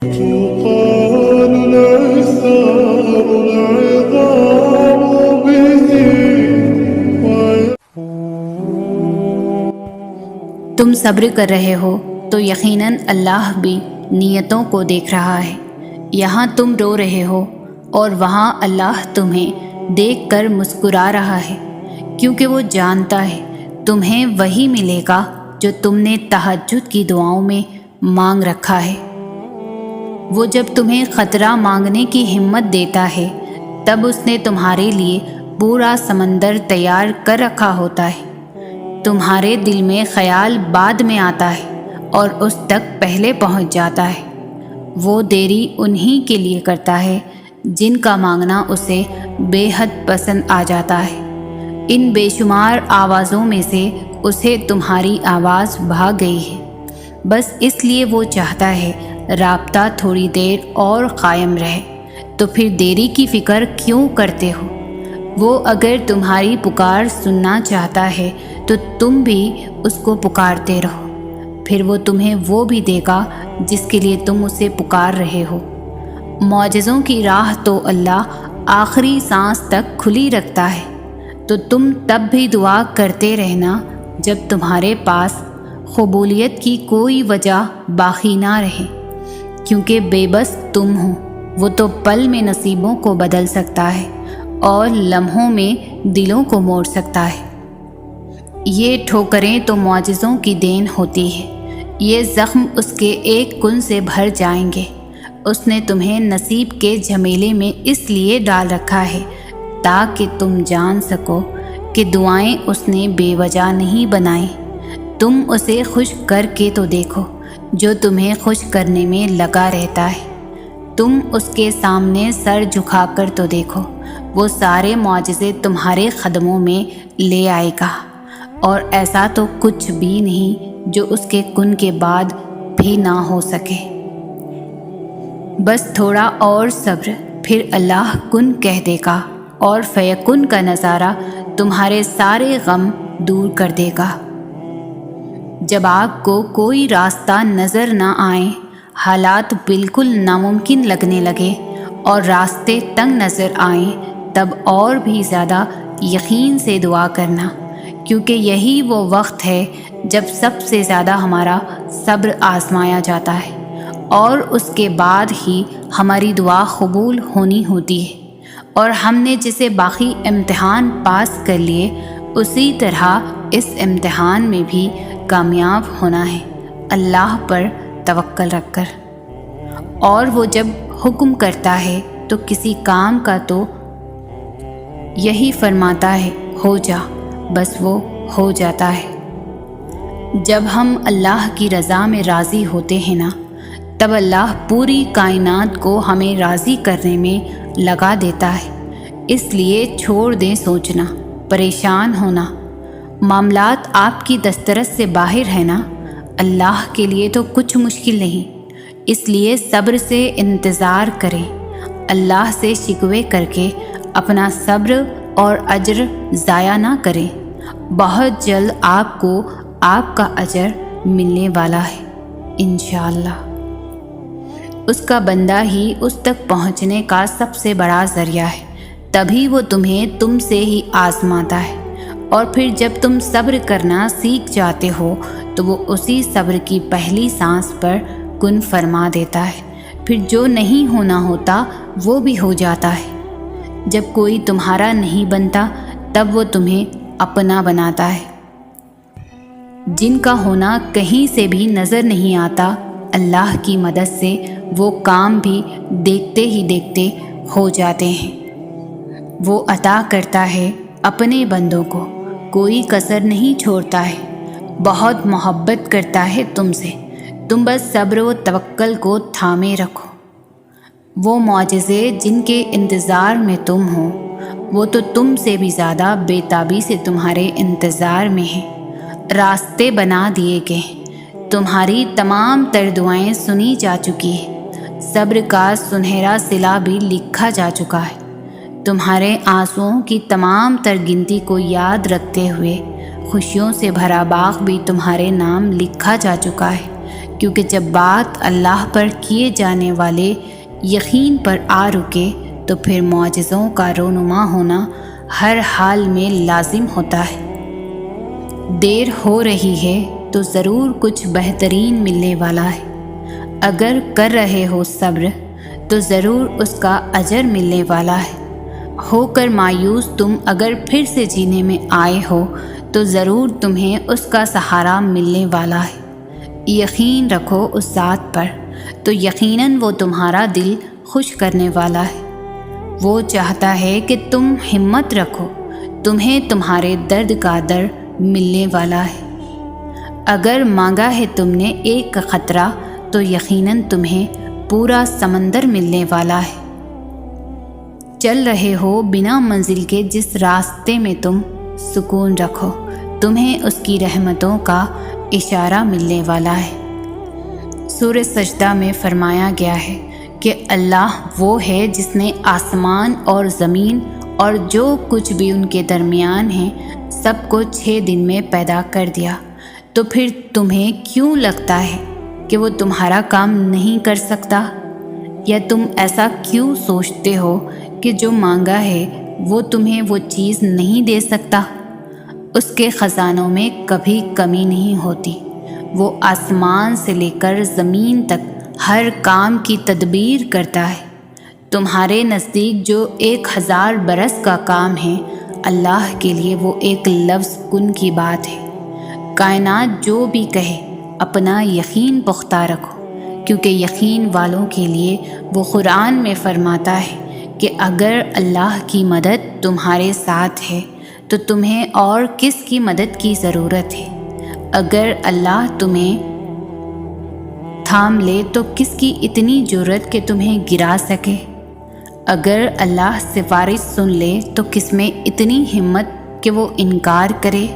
تقال العصام العظام به تم صبر کر رہے ہو تو یقیناً اللہ بھی نیتوں کو دیکھ رہا ہے۔ یہاں تم رو رہے ہو اور وہاں اللہ تمہیں دیکھ کر مسکرا رہا ہے، کیونکہ وہ جانتا ہے تمہیں وہی ملے گا جو تم نے تہجد کی دعاؤں میں مانگ رکھا ہے۔ وہ جب تمہیں خطرہ مانگنے کی ہمت دیتا ہے تب اس نے تمہارے لیے پورا سمندر تیار کر رکھا ہوتا ہے۔ تمہارے دل میں خیال بعد میں آتا ہے اور اس تک پہلے پہنچ جاتا ہے۔ وہ دیری انہی کے لیے کرتا ہے جن کا مانگنا اسے بے حد پسند آ جاتا ہے۔ ان بے شمار آوازوں میں سے اسے تمہاری آواز بھا گئی ہے، بس اس لیے وہ چاہتا ہے رابطہ تھوڑی دیر اور قائم رہے۔ تو پھر دیری کی فکر کیوں کرتے ہو؟ وہ اگر تمہاری پکار سننا چاہتا ہے تو تم بھی اس کو پکارتے رہو، پھر وہ تمہیں وہ بھی دے گا جس کے لیے تم اسے پکار رہے ہو۔ معجزوں کی راہ تو اللہ آخری سانس تک کھلی رکھتا ہے، تو تم تب بھی دعا کرتے رہنا جب تمہارے پاس قبولیت کی کوئی وجہ باقی نہ رہے، کیونکہ بے بس تم ہو۔ وہ تو پل میں نصیبوں کو بدل سکتا ہے اور لمحوں میں دلوں کو موڑ سکتا ہے۔ یہ ٹھوکریں تو معجزوں کی دین ہوتی ہے، یہ زخم اس کے ایک کن سے بھر جائیں گے۔ اس نے تمہیں نصیب کے جھمیلے میں اس لیے ڈال رکھا ہے تاکہ تم جان سکو کہ دعائیں اس نے بے وجہ نہیں بنائیں۔ تم اسے خوش کر کے تو دیکھو جو تمہیں خوش کرنے میں لگا رہتا ہے۔ تم اس کے سامنے سر جھکا کر تو دیکھو، وہ سارے معجزے تمہارے قدموں میں لے آئے گا، اور ایسا تو کچھ بھی نہیں جو اس کے کن کے بعد بھی نہ ہو سکے۔ بس تھوڑا اور صبر، پھر اللہ کن کہہ دے گا اور فیکن کا نظارہ تمہارے سارے غم دور کر دے گا۔ جب آپ کو کوئی راستہ نظر نہ آئے، حالات بالکل ناممکن لگنے لگے اور راستے تنگ نظر آئیں، تب اور بھی زیادہ یقین سے دعا کرنا، کیونکہ یہی وہ وقت ہے جب سب سے زیادہ ہمارا صبر آزمایا جاتا ہے، اور اس کے بعد ہی ہماری دعا قبول ہونی ہوتی ہے۔ اور ہم نے جسے باقی امتحان پاس کر لیے، اسی طرح اس امتحان میں بھی کامیاب ہونا ہے، اللہ پر توکل رکھ کر۔ اور وہ جب حکم کرتا ہے تو کسی کام کا تو یہی فرماتا ہے ہو جا، بس وہ ہو جاتا ہے۔ جب ہم اللہ کی رضا میں راضی ہوتے ہیں نا، تب اللہ پوری کائنات کو ہمیں راضی کرنے میں لگا دیتا ہے۔ اس لیے چھوڑ دیں سوچنا، پریشان ہونا۔ معاملات آپ کی دسترس سے باہر ہے نا، اللہ کے لیے تو کچھ مشکل نہیں، اس لیے صبر سے انتظار کریں۔ اللہ سے شکوے کر کے اپنا صبر اور اجر ضائع نہ کریں، بہت جلد آپ کو آپ کا اجر ملنے والا ہے انشاءاللہ۔ اس کا بندہ ہی اس تک پہنچنے کا سب سے بڑا ذریعہ ہے، تبھی وہ تمہیں تم سے ہی آزماتا ہے، اور پھر جب تم صبر کرنا سیکھ جاتے ہو تو وہ اسی صبر کی پہلی سانس پر کن فرما دیتا ہے، پھر جو نہیں ہونا ہوتا وہ بھی ہو جاتا ہے۔ جب کوئی تمہارا نہیں بنتا تب وہ تمہیں اپنا بناتا ہے۔ جن کا ہونا کہیں سے بھی نظر نہیں آتا، اللہ کی مدد سے وہ کام بھی دیکھتے ہی دیکھتے ہو جاتے ہیں۔ وہ عطا کرتا ہے اپنے بندوں کو، کوئی کسر نہیں چھوڑتا ہے، بہت محبت کرتا ہے تم سے، تم بس صبر و توکل کو تھامے رکھو۔ وہ معجزے جن کے انتظار میں تم ہو، وہ تو تم سے بھی زیادہ بے تابی سے تمہارے انتظار میں ہیں۔ راستے بنا دیے گئے، تمہاری تمام تر دعائیں سنی جا چکی ہیں، صبر کا سنہرا صلہ بھی لکھا جا چکا ہے۔ تمہارے آنسوؤں کی تمام تر گنتی کو یاد رکھتے ہوئے خوشیوں سے بھرا باغ بھی تمہارے نام لکھا جا چکا ہے، کیونکہ جب بات اللہ پر کیے جانے والے یقین پر آ رکے تو پھر معجزوں کا رونما ہونا ہر حال میں لازم ہوتا ہے۔ دیر ہو رہی ہے تو ضرور کچھ بہترین ملنے والا ہے، اگر کر رہے ہو صبر تو ضرور اس کا اجر ملنے والا ہے۔ ہو کر مایوس تم اگر پھر سے جینے میں آئے ہو تو ضرور تمہیں اس کا سہارا ملنے والا ہے۔ یقین رکھو اس ذات پر تو یقیناً وہ تمہارا دل خوش کرنے والا ہے۔ وہ چاہتا ہے کہ تم ہمت رکھو، تمہیں تمہارے درد کا در ملنے والا ہے۔ اگر مانگا ہے تم نے ایک خطرہ تو یقیناً تمہیں پورا سمندر ملنے والا ہے۔ چل رہے ہو بنا منزل کے جس راستے میں تم سکون رکھو، تمہیں اس کی رحمتوں کا اشارہ ملنے والا ہے۔ سورہ سجدہ میں فرمایا گیا ہے کہ اللہ وہ ہے جس نے آسمان اور زمین اور جو کچھ بھی ان کے درمیان ہے سب کو 6 دن میں پیدا کر دیا، تو پھر تمہیں کیوں لگتا ہے کہ وہ تمہارا کام نہیں کر سکتا؟ یا تم ایسا کیوں سوچتے ہو کہ جو مانگا ہے وہ تمہیں وہ چیز نہیں دے سکتا؟ اس کے خزانوں میں کبھی کمی نہیں ہوتی، وہ آسمان سے لے کر زمین تک ہر کام کی تدبیر کرتا ہے۔ تمہارے نزدیک جو 1000 برس کا کام ہے، اللہ کے لیے وہ ایک لفظ کن کی بات ہے۔ کائنات جو بھی کہے اپنا یقین پختہ رکھو، کیونکہ یقین والوں کے لیے وہ قرآن میں فرماتا ہے کہ اگر اللہ کی مدد تمہارے ساتھ ہے تو تمہیں اور کس کی مدد کی ضرورت ہے؟ اگر اللہ تمہیں تھام لے تو کس کی اتنی جرأت کہ تمہیں گرا سکے؟ اگر اللہ سفارش سن لے تو کس میں اتنی ہمت کہ وہ انکار کرے؟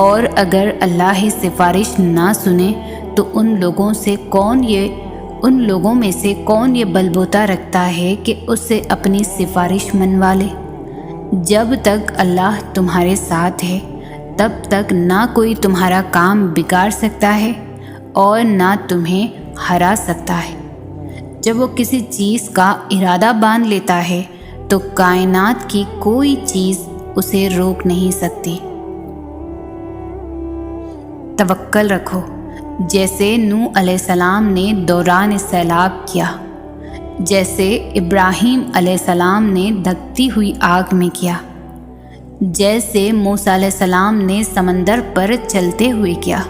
اور اگر اللہ ہی سفارش نہ سنے تو ان لوگوں میں سے کون یہ بلبوتا رکھتا ہے کہ اس سے اپنی سفارش منوا لے؟ جب تک اللہ تمہارے ساتھ ہے تب تک نہ کوئی تمہارا کام بگاڑ سکتا ہے اور نہ تمہیں ہرا سکتا ہے۔ جب وہ کسی چیز کا ارادہ باندھ لیتا ہے تو کائنات کی کوئی چیز اسے روک نہیں سکتی۔ توکل رکھو، جیسے نوح علیہ السلام نے دوران سیلاب کیا، جیسے ابراہیم علیہ السلام نے دھکتی ہوئی آگ میں کیا، جیسے موسیٰ علیہ السلام نے سمندر پر چلتے ہوئے کیا،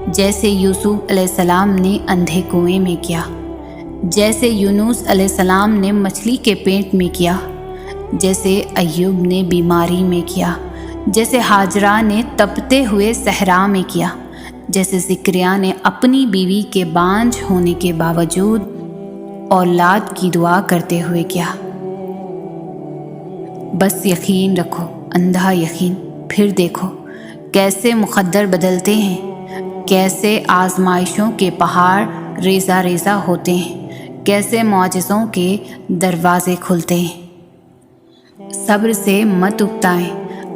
جیسے یوسف علیہ السلام نے اندھے کنویں میں کیا، جیسے یونس علیہ السلام نے مچھلی کے پیٹ میں کیا، جیسے ایوب نے بیماری میں کیا، جیسے ہاجرہ نے تپتے ہوئے صحرا میں کیا، جیسے زکریا نے اپنی بیوی کے بانجھ ہونے کے باوجود اولاد کی دعا کرتے ہوئے کیا۔ بس یقین رکھو، اندھا یقین، پھر دیکھو کیسے مقدر بدلتے ہیں، کیسے آزمائشوں کے پہاڑ ریزہ ریزہ ہوتے ہیں، کیسے معجزوں کے دروازے کھلتے ہیں۔ صبر سے مت اکتائیں،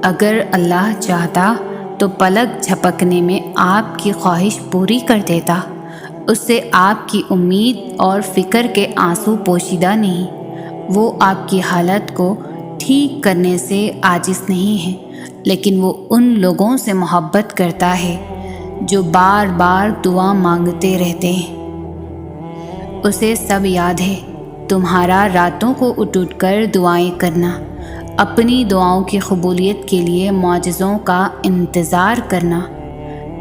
اگر اللہ چاہتا تو پلک جھپکنے میں آپ کی خواہش پوری کر دیتا۔ اس سے آپ کی امید اور فکر کے آنسو پوشیدہ نہیں۔ وہ آپ کی حالت کو ٹھیک کرنے سے عاجز نہیں ہے، لیکن وہ ان لوگوں سے محبت کرتا ہے جو بار بار دعا مانگتے رہتے ہیں۔ اسے سب یاد ہے، تمہارا راتوں کو اٹھ کر دعائیں کرنا، اپنی دعاؤں کی قبولیت کے لیے معجزوں کا انتظار کرنا،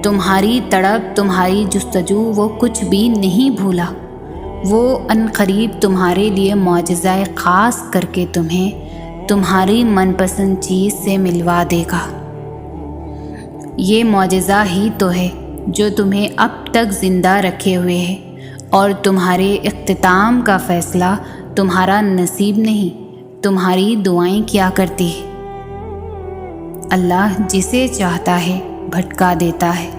تمہاری تڑپ، تمہاری جستجو وہ کچھ بھی نہیں بھولا۔ وہ عنقریب تمہارے لیے معجزہ خاص کر کے تمہیں تمہاری من پسند چیز سے ملوا دے گا۔ یہ معجزہ ہی تو ہے جو تمہیں اب تک زندہ رکھے ہوئے ہے، اور تمہارے اختتام کا فیصلہ تمہارا نصیب نہیں، تمہاری دعائیں کیا کرتی ہے۔ اللہ جسے چاہتا ہے بھٹکا دیتا ہے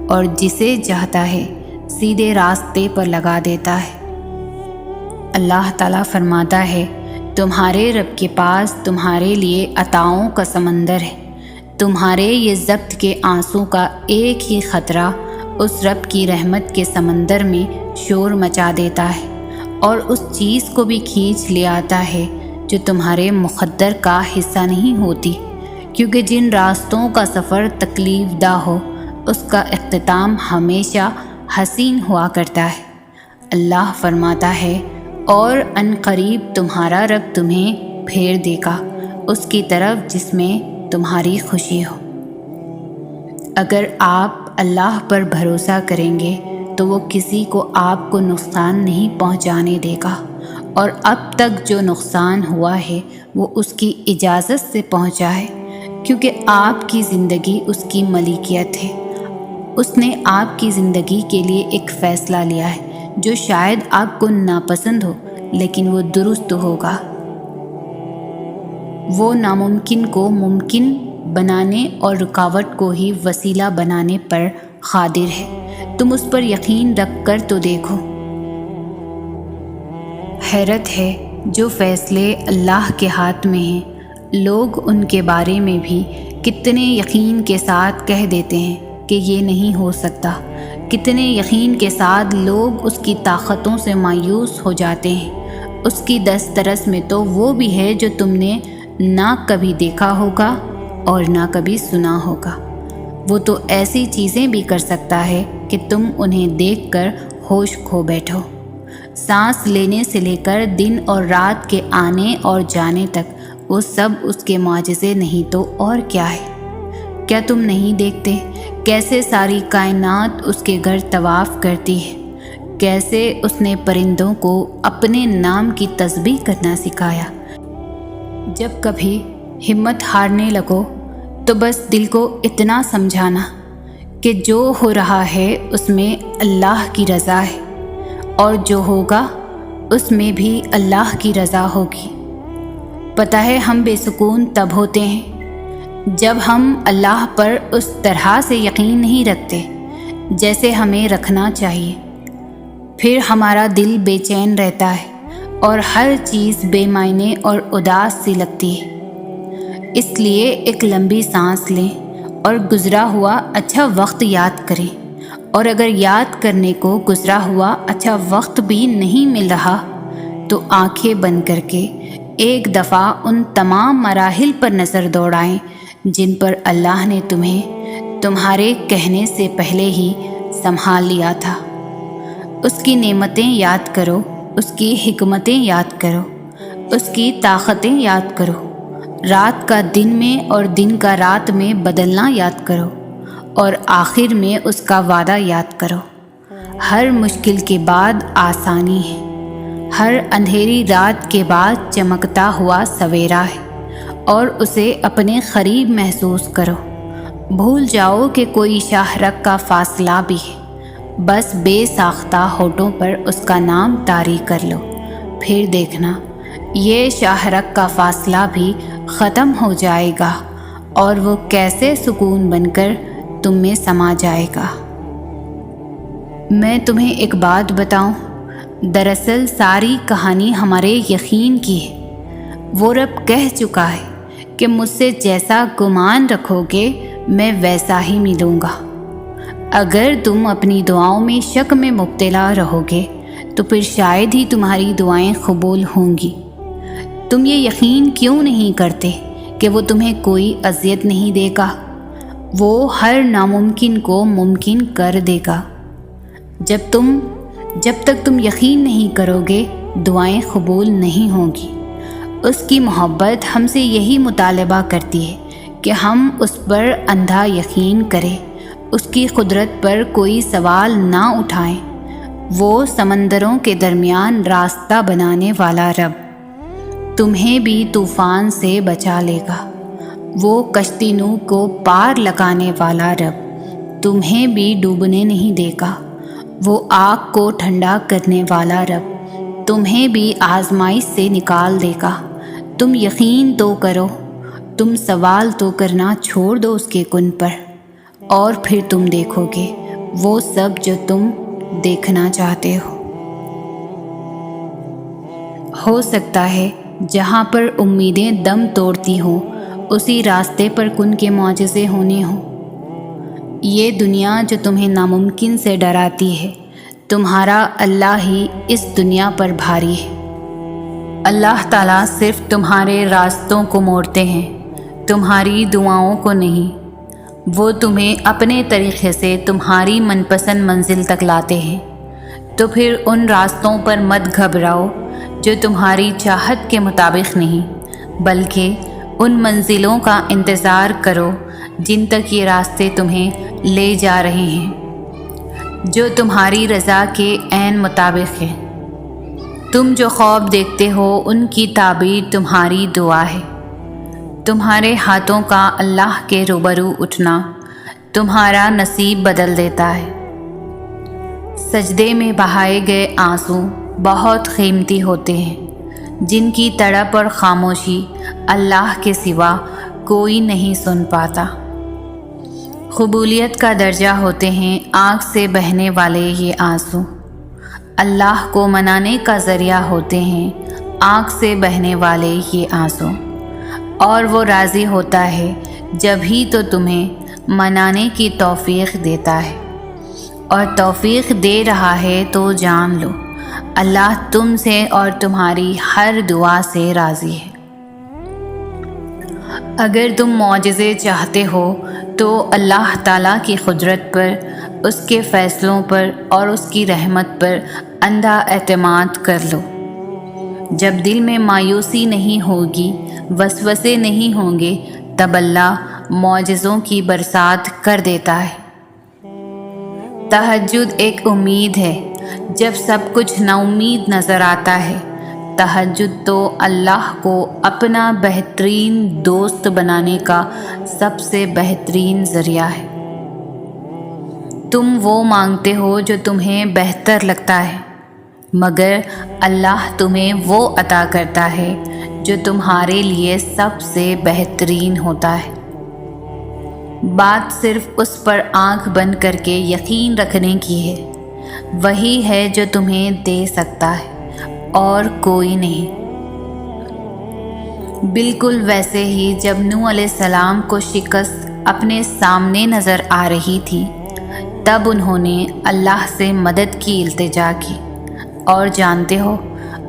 اور جسے چاہتا ہے سیدھے راستے پر لگا دیتا ہے۔ اللہ تعالیٰ فرماتا ہے، تمہارے رب کے پاس تمہارے لیے عطاؤں کا سمندر ہے، تمہارے یہ ضبط کے آنسوں کا ایک ہی خطرہ اس رب کی رحمت کے سمندر میں شور مچا دیتا ہے اور اس چیز کو بھی کھینچ لے آتا ہے جو تمہارے مقدر کا حصہ نہیں ہوتی، کیونکہ جن راستوں کا سفر تکلیف دہ ہو اس کا اختتام ہمیشہ حسین ہوا کرتا ہے۔ اللہ فرماتا ہے، اور ان قریب تمہارا رب تمہیں پھیر دے گا اس کی طرف جس میں تمہاری خوشی ہو۔ اگر آپ اللہ پر بھروسہ کریں گے تو وہ کسی کو آپ کو نقصان نہیں پہنچانے دے گا، اور اب تک جو نقصان ہوا ہے وہ اس کی اجازت سے پہنچا ہے، کیونکہ آپ کی زندگی اس کی ملکیت ہے۔ اس نے آپ کی زندگی کے لیے ایک فیصلہ لیا ہے جو شاید آپ کو ناپسند ہو، لیکن وہ درست ہوگا۔ وہ ناممکن کو ممکن بنانے اور رکاوٹ کو ہی وسیلہ بنانے پر قادر ہے۔ تم اس پر یقین رکھ کر تو دیکھو۔ حیرت ہے جو فیصلے اللہ کے ہاتھ میں ہیں، لوگ ان کے بارے میں بھی کتنے یقین کے ساتھ کہہ دیتے ہیں کہ یہ نہیں ہو سکتا، کتنے یقین کے ساتھ لوگ اس کی طاقتوں سے مایوس ہو جاتے ہیں۔ اس کی دسترس میں تو وہ بھی ہے جو تم نے نہ کبھی دیکھا ہوگا اور نہ کبھی سنا ہوگا۔ وہ تو ایسی چیزیں بھی کر سکتا ہے کہ تم انہیں دیکھ کر ہوش کھو بیٹھو۔ سانس لینے سے لے کر دن اور رات کے آنے اور جانے تک وہ سب اس کے معجزے نہیں تو اور کیا ہے؟ کیا تم نہیں دیکھتے کیسے ساری کائنات اس کے گھر طواف کرتی ہے؟ کیسے اس نے پرندوں کو اپنے نام کی تسبیح کرنا سکھایا؟ جب کبھی ہمت ہارنے لگو تو بس دل کو اتنا سمجھانا کہ جو ہو رہا ہے اس میں اللہ کی رضا ہے، اور جو ہوگا اس میں بھی اللہ کی رضا ہوگی۔ پتہ ہے ہم بے سکون تب ہوتے ہیں جب ہم اللہ پر اس طرح سے یقین نہیں رکھتے جیسے ہمیں رکھنا چاہیے۔ پھر ہمارا دل بے چین رہتا ہے اور ہر چیز بے معنی اور اداس سی لگتی ہے۔ اس لیے ایک لمبی سانس لیں اور گزرا ہوا اچھا وقت یاد کریں، اور اگر یاد کرنے کو گزرا ہوا اچھا وقت بھی نہیں مل رہا تو آنکھیں بند کر کے ایک دفعہ ان تمام مراحل پر نظر دوڑائیں جن پر اللہ نے تمہیں تمہارے کہنے سے پہلے ہی سنبھال لیا تھا۔ اس کی نعمتیں یاد کرو، اس کی حکمتیں یاد کرو، اس کی طاقتیں یاد کرو، رات کا دن میں اور دن کا رات میں بدلنا یاد کرو، اور آخر میں اس کا وعدہ یاد کرو۔ ہر مشکل کے بعد آسانی ہے، ہر اندھیری رات کے بعد چمکتا ہوا سویرا ہے، اور اسے اپنے قریب محسوس کرو۔ بھول جاؤ کہ کوئی شاہ رگ کا فاصلہ بھی ہے، بس بے ساختہ ہونٹوں پر اس کا نام طاری کر لو، پھر دیکھنا یہ شاہ رگ کا فاصلہ بھی ختم ہو جائے گا اور وہ کیسے سکون بن کر تم میں سما جائے گا۔ میں تمہیں ایک بات بتاؤں، دراصل ساری کہانی ہمارے یقین کی ہے۔ وہ رب کہہ چکا ہے کہ مجھ سے جیسا گمان رکھو گے میں ویسا ہی ملوں گا۔ اگر تم اپنی دعاؤں میں شک میں مبتلا رہو گے تو پھر شاید ہی تمہاری دعائیں قبول ہوں گی۔ تم یہ یقین کیوں نہیں کرتے کہ وہ تمہیں کوئی اذیت نہیں دے گا؟ وہ ہر ناممکن کو ممکن کر دے گا۔ جب تک تم یقین نہیں کرو گے دعائیں قبول نہیں ہوں گی۔ اس کی محبت ہم سے یہی مطالبہ کرتی ہے کہ ہم اس پر اندھا یقین کریں، اس کی قدرت پر کوئی سوال نہ اٹھائیں۔ وہ سمندروں کے درمیان راستہ بنانے والا رب تمہیں بھی طوفان سے بچا لے گا۔ وہ کشتی نو کو پار لگانے والا رب تمہیں بھی ڈوبنے نہیں دے گا۔ وہ آگ کو ٹھنڈا کرنے والا رب تمہیں بھی آزمائش سے نکال دے گا۔ تم یقین تو کرو، تم سوال تو کرنا چھوڑ دو اس کے کن پر، اور پھر تم دیکھو گے وہ سب جو تم دیکھنا چاہتے ہو سکتا ہے جہاں پر امیدیں دم توڑتی ہوں اسی راستے پر کن کے معجزے ہونے ہوں۔ یہ دنیا جو تمہیں ناممکن سے ڈراتی ہے، تمہارا اللہ ہی اس دنیا پر بھاری ہے۔ اللہ تعالیٰ صرف تمہارے راستوں کو موڑتے ہیں، تمہاری دعاؤں کو نہیں۔ وہ تمہیں اپنے طریقے سے تمہاری من پسند منزل تک لاتے ہیں، تو پھر ان راستوں پر مت گھبراؤ جو تمہاری چاہت کے مطابق نہیں، بلکہ ان منزلوں کا انتظار کرو جن تک یہ راستے تمہیں لے جا رہے ہیں، جو تمہاری رضا کے عین مطابق ہے۔ تم جو خواب دیکھتے ہو ان کی تعبیر تمہاری دعا ہے۔ تمہارے ہاتھوں کا اللہ کے روبرو اٹھنا تمہارا نصیب بدل دیتا ہے۔ سجدے میں بہائے گئے آنسو بہت قیمتی ہوتے ہیں، جن کی تڑپ اور خاموشی اللہ کے سوا کوئی نہیں سن پاتا۔ قبولیت کا درجہ ہوتے ہیں آنکھ سے بہنے والے یہ آنسو، اللہ کو منانے کا ذریعہ ہوتے ہیں آنکھ سے بہنے والے یہ آنسو، اور وہ راضی ہوتا ہے جب ہی تو تمہیں منانے کی توفیق دیتا ہے، اور توفیق دے رہا ہے تو جان لو اللہ تم سے اور تمہاری ہر دعا سے راضی ہے۔ اگر تم معجزے چاہتے ہو تو اللہ تعالیٰ کی قدرت پر، اس کے فیصلوں پر اور اس کی رحمت پر اندھا اعتماد کر لو۔ جب دل میں مایوسی نہیں ہوگی، وسوسے نہیں ہوں گے، تب اللہ معجزوں کی برسات کر دیتا ہے۔ تہجد ایک امید ہے جب سب کچھ ناامید نظر آتا ہے۔ تہجد تو اللہ کو اپنا بہترین دوست بنانے کا سب سے بہترین ذریعہ ہے۔ تم وہ مانگتے ہو جو تمہیں بہتر لگتا ہے، مگر اللہ تمہیں وہ عطا کرتا ہے جو تمہارے لیے سب سے بہترین ہوتا ہے۔ بات صرف اس پر آنکھ بند کر کے یقین رکھنے کی ہے، وہی ہے جو تمہیں دے سکتا ہے اور کوئی نہیں۔ بالکل ویسے ہی جب نوح علیہ السلام کو شکست اپنے سامنے نظر آ رہی تھی، تب انہوں نے اللہ سے مدد کی التجا کی، اور جانتے ہو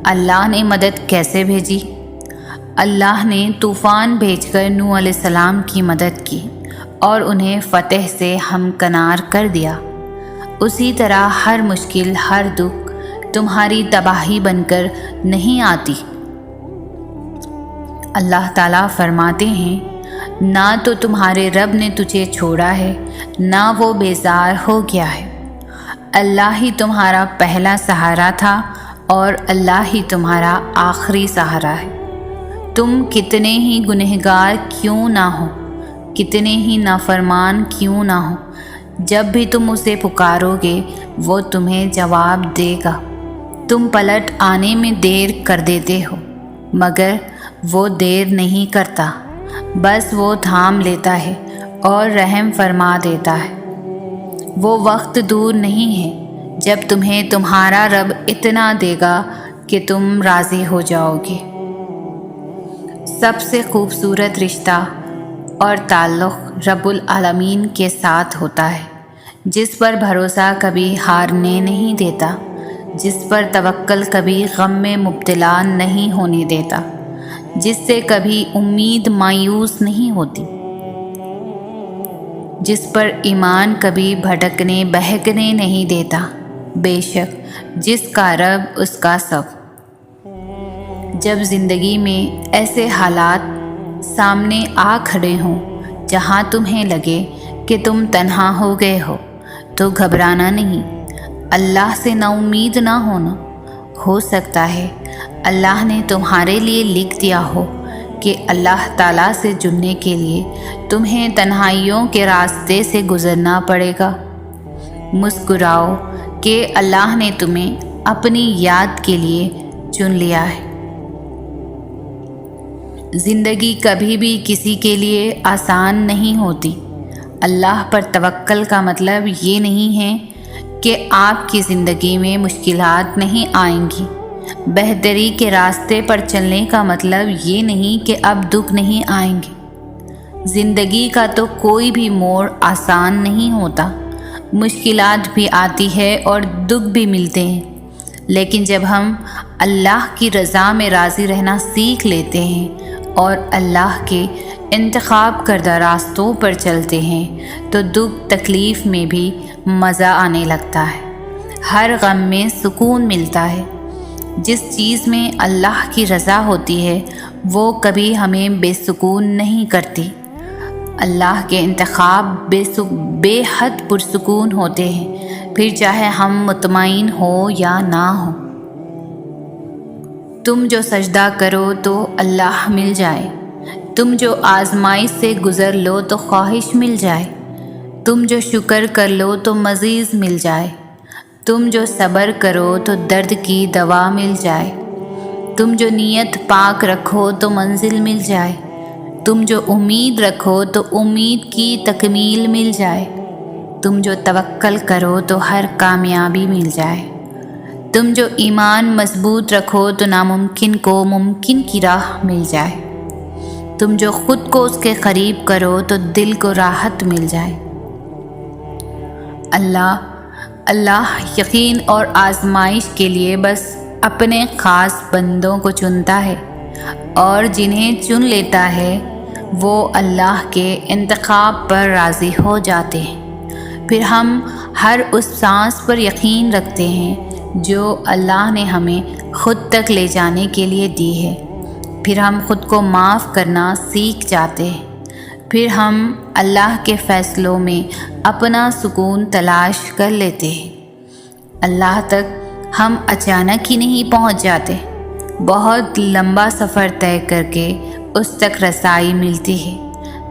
اللہ نے مدد کیسے بھیجی؟ اللہ نے طوفان بھیج کر نوح علیہ السلام کی مدد کی اور انہیں فتح سے ہمکنار کر دیا۔ اسی طرح ہر مشکل، ہر دکھ تمہاری تباہی بن کر نہیں آتی۔ اللہ تعالیٰ فرماتے ہیں، نہ تو تمہارے رب نے تجھے چھوڑا ہے، نہ وہ بیزار ہو گیا ہے۔ اللہ ہی تمہارا پہلا سہارا تھا اور اللہ ہی تمہارا آخری سہارا ہے۔ تم کتنے ہی گنہگار کیوں نہ ہو، کتنے ہی نافرمان کیوں نہ ہو، جب بھی تم اسے پکارو گے وہ تمہیں جواب دے گا۔ تم پلٹ آنے میں دیر کر دیتے ہو، مگر وہ دیر نہیں کرتا، بس وہ تھام لیتا ہے اور رحم فرما دیتا ہے۔ وہ وقت دور نہیں ہے جب تمہیں تمہارا رب اتنا دے گا کہ تم راضی ہو جاؤ گے۔ سب سے خوبصورت رشتہ اور تعلق رب العالمین کے ساتھ ہوتا ہے، جس پر بھروسہ کبھی ہارنے نہیں دیتا، جس پر توکل کبھی غم میں مبتلا نہیں ہونے دیتا، جس سے کبھی امید مایوس نہیں ہوتی، جس پر ایمان کبھی بھٹکنے بہکنے نہیں دیتا۔ بے شک جس کا رب اس کا سب۔ جب زندگی میں ایسے حالات سامنے آ کھڑے ہوں جہاں تمہیں لگے کہ تم تنہا ہو گئے ہو، تو گھبرانا نہیں، اللہ سے نا امید نہ ہونا۔ ہو سکتا ہے اللہ نے تمہارے لیے لکھ دیا ہو کہ اللہ تعالیٰ سے جڑنے کے لیے تمہیں تنہائیوں کے راستے سے گزرنا پڑے گا۔ مسکراؤ کہ اللہ نے تمہیں اپنی یاد کے لیے چن لیا ہے۔ زندگی کبھی بھی کسی کے لیے آسان نہیں ہوتی۔ اللہ پر توکل کا مطلب یہ نہیں ہے کہ آپ کی زندگی میں مشکلات نہیں آئیں گی۔ بہتری کے راستے پر چلنے کا مطلب یہ نہیں کہ اب دکھ نہیں آئیں گے۔ زندگی کا تو کوئی بھی موڑ آسان نہیں ہوتا، مشکلات بھی آتی ہے اور دکھ بھی ملتے ہیں، لیکن جب ہم اللہ کی رضا میں راضی رہنا سیکھ لیتے ہیں اور اللہ کے انتخاب کردہ راستوں پر چلتے ہیں تو دکھ تکلیف میں بھی مزہ آنے لگتا ہے، ہر غم میں سکون ملتا ہے۔ جس چیز میں اللہ کی رضا ہوتی ہے وہ کبھی ہمیں بے سکون نہیں کرتی۔ اللہ کے انتخاب بے حد پرسکون ہوتے ہیں، پھر چاہے ہم مطمئن ہو یا نہ ہو۔ تم جو سجدہ کرو تو اللہ مل جائے، تم جو آزمائش سے گزر لو تو خواہش مل جائے، تم جو شکر کر لو تو مزید مل جائے، تم جو صبر کرو تو درد کی دوا مل جائے، تم جو نیت پاک رکھو تو منزل مل جائے، تم جو امید رکھو تو امید کی تکمیل مل جائے، تم جو توکل کرو تو ہر کامیابی مل جائے، تم جو ایمان مضبوط رکھو تو ناممکن کو ممکن کی راہ مل جائے، تم جو خود کو اس کے قریب کرو تو دل کو راحت مل جائے۔ اللہ یقین اور آزمائش کے لیے بس اپنے خاص بندوں کو چنتا ہے، اور جنہیں چن لیتا ہے وہ اللہ کے انتخاب پر راضی ہو جاتے ہیں۔ پھر ہم ہر اس سانس پر یقین رکھتے ہیں جو اللہ نے ہمیں خود تک لے جانے کے لیے دی ہے۔ پھر ہم خود کو معاف کرنا سیکھ جاتے ہیں۔ پھر ہم اللہ کے فیصلوں میں اپنا سکون تلاش کر لیتے ہیں۔ اللہ تک ہم اچانک ہی نہیں پہنچ جاتے، بہت لمبا سفر طے کر کے اس تک رسائی ملتی ہے۔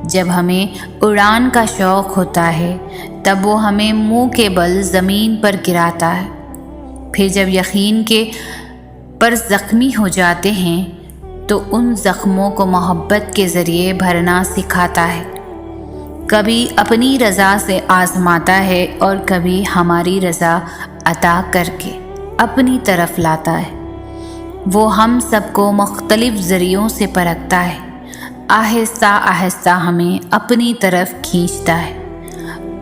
جب ہمیں اڑان کا شوق ہوتا ہے تب وہ ہمیں منہ کے بل زمین پر گراتا ہے، پھر جب یقین کے پر زخمی ہو جاتے ہیں تو ان زخموں کو محبت کے ذریعے بھرنا سکھاتا ہے، کبھی اپنی رضا سے آزماتا ہے اور کبھی ہماری رضا عطا کر کے اپنی طرف لاتا ہے۔ وہ ہم سب کو مختلف ذریعوں سے پرکھتا ہے، آہستہ آہستہ ہمیں اپنی طرف کھینچتا ہے،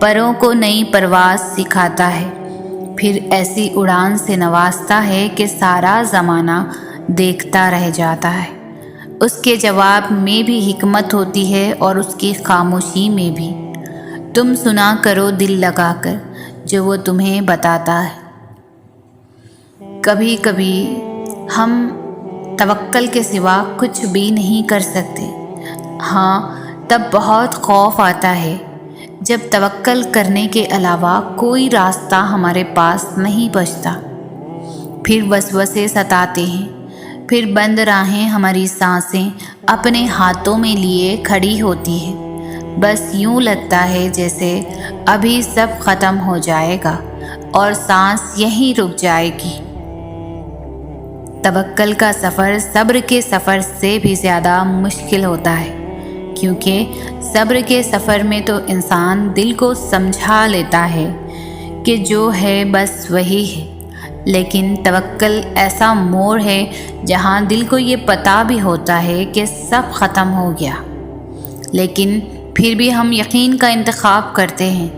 پروں کو نئی پرواز سکھاتا ہے، پھر ایسی اڑان سے نوازتا ہے کہ سارا زمانہ دیکھتا رہ جاتا ہے۔ اس کے جواب میں بھی حکمت ہوتی ہے اور اس کی خاموشی میں بھی۔ تم سنا کرو دل لگا کر جو وہ تمہیں بتاتا ہے۔ کبھی کبھی ہم توکل کے سوا کچھ بھی نہیں کر سکتے، ہاں تب بہت خوف آتا ہے جب توکل کرنے کے علاوہ کوئی راستہ ہمارے پاس نہیں بچتا، پھر وسوسے ستاتے ہیں، پھر بند راہیں ہماری سانسیں اپنے ہاتھوں میں لیے کھڑی ہوتی ہے، بس یوں لگتا ہے جیسے ابھی سب ختم ہو جائے گا اور سانس یہیں رک جائے گی۔ توکل کا سفر صبر کے سفر سے بھی زیادہ مشکل ہوتا ہے، کیونکہ صبر کے سفر میں تو انسان دل کو سمجھا لیتا ہے کہ جو ہے بس وہی ہے، لیکن توکل ایسا موڑ ہے جہاں دل کو یہ پتہ بھی ہوتا ہے کہ سب ختم ہو گیا، لیکن پھر بھی ہم یقین کا انتخاب کرتے ہیں،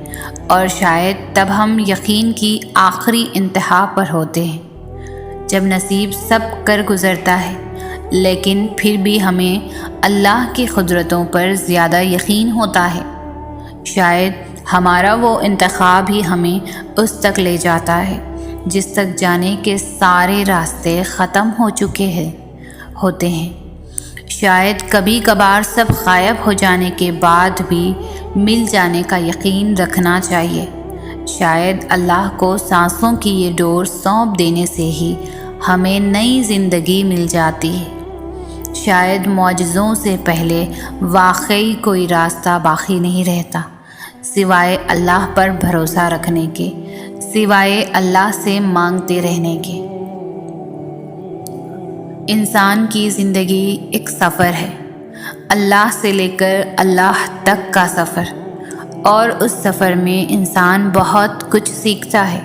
اور شاید تب ہم یقین کی آخری انتہا پر ہوتے ہیں جب نصیب سب کر گزرتا ہے، لیکن پھر بھی ہمیں اللہ کی قدرتوں پر زیادہ یقین ہوتا ہے۔ شاید ہمارا وہ انتخاب ہی ہمیں اس تک لے جاتا ہے جس تک جانے کے سارے راستے ختم ہو چکے ہوتے ہیں۔ شاید کبھی کبھار سب غائب ہو جانے کے بعد بھی مل جانے کا یقین رکھنا چاہیے۔ شاید اللہ کو سانسوں کی یہ ڈور سونپ دینے سے ہی ہمیں نئی زندگی مل جاتی ہے۔ شاید معجزوں سے پہلے واقعی کوئی راستہ باقی نہیں رہتا سوائے اللہ پر بھروسہ رکھنے کے، سوائے اللہ سے مانگتے رہنے کے۔ انسان کی زندگی ایک سفر ہے، اللہ سے لے کر اللہ تک کا سفر، اور اس سفر میں انسان بہت کچھ سیکھتا ہے۔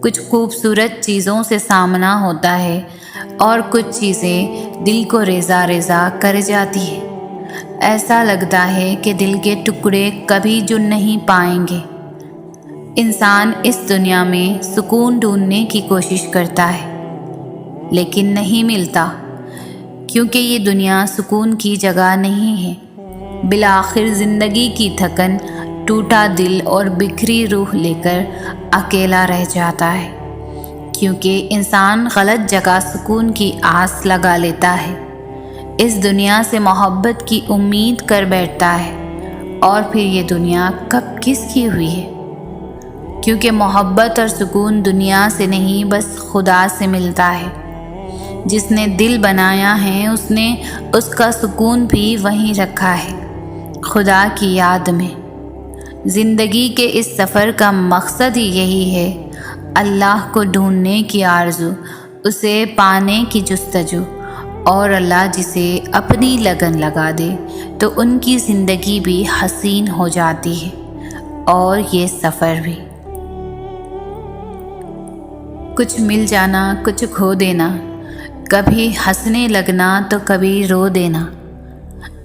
کچھ خوبصورت چیزوں سے سامنا ہوتا ہے اور کچھ چیزیں دل کو ریزہ ریزہ کر جاتی ہیں۔ ایسا لگتا ہے کہ دل کے ٹکڑے کبھی جن نہیں پائیں گے۔ انسان اس دنیا میں سکون ڈھونڈنے کی کوشش کرتا ہے لیکن نہیں ملتا، کیونکہ یہ دنیا سکون کی جگہ نہیں ہے۔ بالآخر زندگی کی تھکن، ٹوٹا دل اور بکھری روح لے کر اکیلا رہ جاتا ہے، کیونکہ انسان غلط جگہ سکون کی آس لگا لیتا ہے، اس دنیا سے محبت کی امید کر بیٹھتا ہے، اور پھر یہ دنیا کب کس کی ہوئی ہے؟ کیونکہ محبت اور سکون دنیا سے نہیں بس خدا سے ملتا ہے۔ جس نے دل بنایا ہے اس نے اس کا سکون بھی وہیں رکھا ہے، خدا کی یاد میں۔ زندگی کے اس سفر کا مقصد ہی یہی ہے، اللہ کو ڈھونڈنے کی آرزو، اسے پانے کی جستجو، اور اللہ جسے اپنی لگن لگا دے تو ان کی زندگی بھی حسین ہو جاتی ہے، اور یہ سفر بھی۔ کچھ مل جانا، کچھ کھو دینا، کبھی ہنسنے لگنا تو کبھی رو دینا،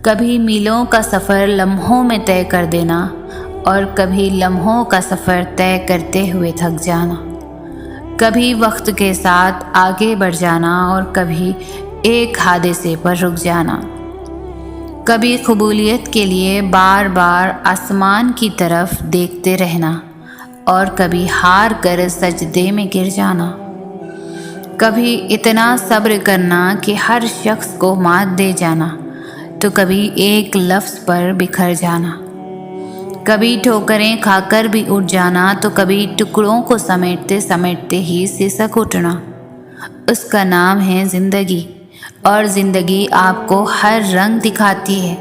کبھی میلوں کا سفر لمحوں میں طے کر دینا، اور کبھی لمحوں کا سفر طے کرتے ہوئے تھک جانا، کبھی وقت کے ساتھ آگے بڑھ جانا اور کبھی ایک حادثے پر رک جانا، کبھی قبولیت کے لیے بار بار آسمان کی طرف دیکھتے رہنا اور کبھی ہار کر سجدے میں گر جانا، کبھی اتنا صبر کرنا کہ ہر شخص کو مات دے جانا تو کبھی ایک لفظ پر بکھر جانا، کبھی ٹھوکریں کھا کر بھی اٹھ جانا تو کبھی ٹکڑوں کو سمیٹتے سمیٹتے ہی سسک اٹھنا۔ اس کا نام ہے زندگی، اور زندگی آپ کو ہر رنگ دکھاتی ہے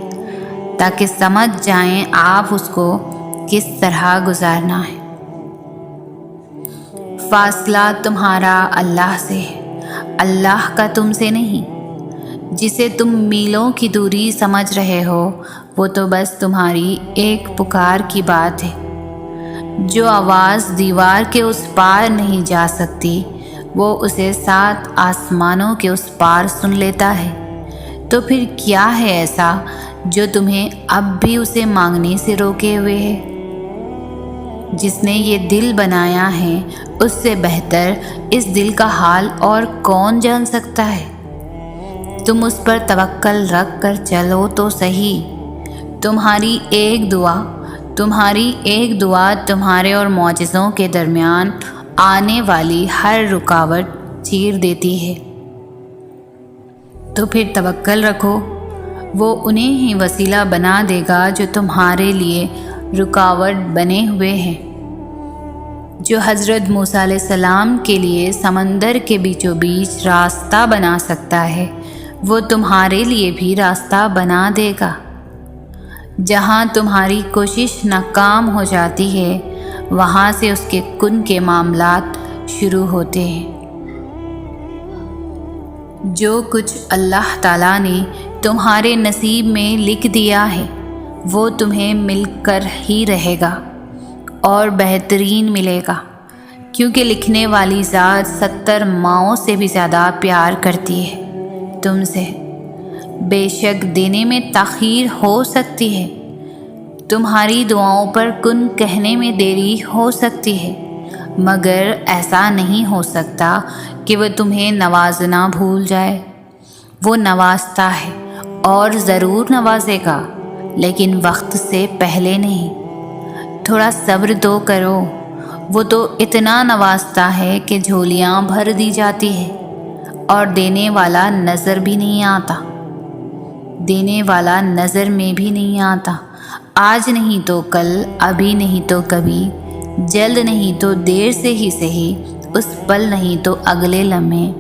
تاکہ سمجھ جائیں آپ اس کو کس طرح گزارنا ہے۔ فاصلہ تمہارا اللہ سے ہے، اللہ کا تم سے نہیں۔ جسے تم میلوں کی دوری سمجھ رہے ہو وہ تو بس تمہاری ایک پکار کی بات ہے۔ جو آواز دیوار کے اس پار نہیں جا سکتی وہ اسے 7 آسمانوں کے اس پار سن لیتا ہے، تو پھر کیا ہے ایسا جو تمہیں اب بھی اسے مانگنے سے روکے ہوئے ہے؟ جس نے یہ دل بنایا ہے اس سے بہتر اس دل کا حال اور کون جان سکتا ہے؟ تم اس پر توکل رکھ کر چلو تو صحیح۔ تمہاری ایک دعا تمہارے اور معجزوں کے درمیان آنے والی ہر رکاوٹ چیر دیتی ہے۔ تو پھر توکل رکھو، وہ انہیں ہی وسیلہ بنا دے گا جو تمہارے لیے رکاوٹ بنے ہوئے ہیں۔ جو حضرت موسیٰ علیہ السلام کے لیے سمندر کے بیچوں بیچ راستہ بنا سکتا ہے وہ تمہارے لیے بھی راستہ بنا دے گا۔ جہاں تمہاری کوشش ناکام ہو جاتی ہے وہاں سے اس کے کن کے معاملات شروع ہوتے ہیں۔ جو کچھ اللہ تعالیٰ نے تمہارے نصیب میں لکھ دیا ہے وہ تمہیں مل کر ہی رہے گا اور بہترین ملے گا، کیونکہ لکھنے والی ذات 70 ماؤں سے بھی زیادہ پیار کرتی ہے تم سے۔ بے شک دینے میں تاخیر ہو سکتی ہے، تمہاری دعاؤں پر کن کہنے میں دیری ہو سکتی ہے، مگر ایسا نہیں ہو سکتا کہ وہ تمہیں نوازنا بھول جائے۔ وہ نوازتا ہے اور ضرور نوازے گا، لیکن وقت سے پہلے نہیں۔ تھوڑا صبر تو کرو، وہ تو اتنا نوازتا ہے کہ جھولیاں بھر دی جاتی ہے اور دینے والا نظر بھی نہیں آتا، دینے والا نظر میں بھی نہیں آتا۔ آج نہیں تو کل، ابھی نہیں تو کبھی، جلد نہیں تو دیر سے ہی صحیح، اس پل نہیں تو اگلے لمحے،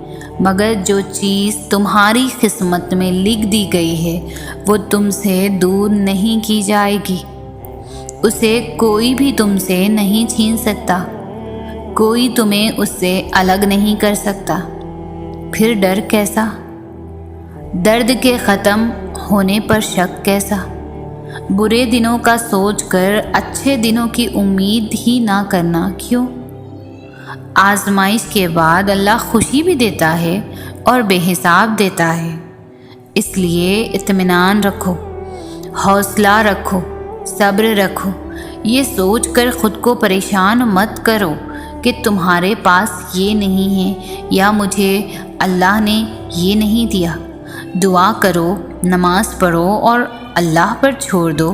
مگر جو چیز تمہاری قسمت میں لکھ دی گئی ہے وہ تم سے دور نہیں کی جائے گی، اسے کوئی بھی تم سے نہیں چھین سکتا، کوئی تمہیں اس سے الگ نہیں کر سکتا۔ پھر ڈر کیسا؟ درد کے ختم ہونے پر شک کیسا؟ برے دنوں کا سوچ کر اچھے دنوں کی امید ہی نہ کرنا کیوں؟ آزمائش کے بعد اللہ خوشی بھی دیتا ہے اور بے حساب دیتا ہے، اس لیے اطمینان رکھو، حوصلہ رکھو، صبر رکھو، یہ سوچ کر خود کو پریشان مت کرو کہ تمہارے پاس یہ نہیں ہے یا مجھے اللہ نے یہ نہیں دیا۔ دعا کرو، نماز پڑھو اور اللہ پر چھوڑ دو۔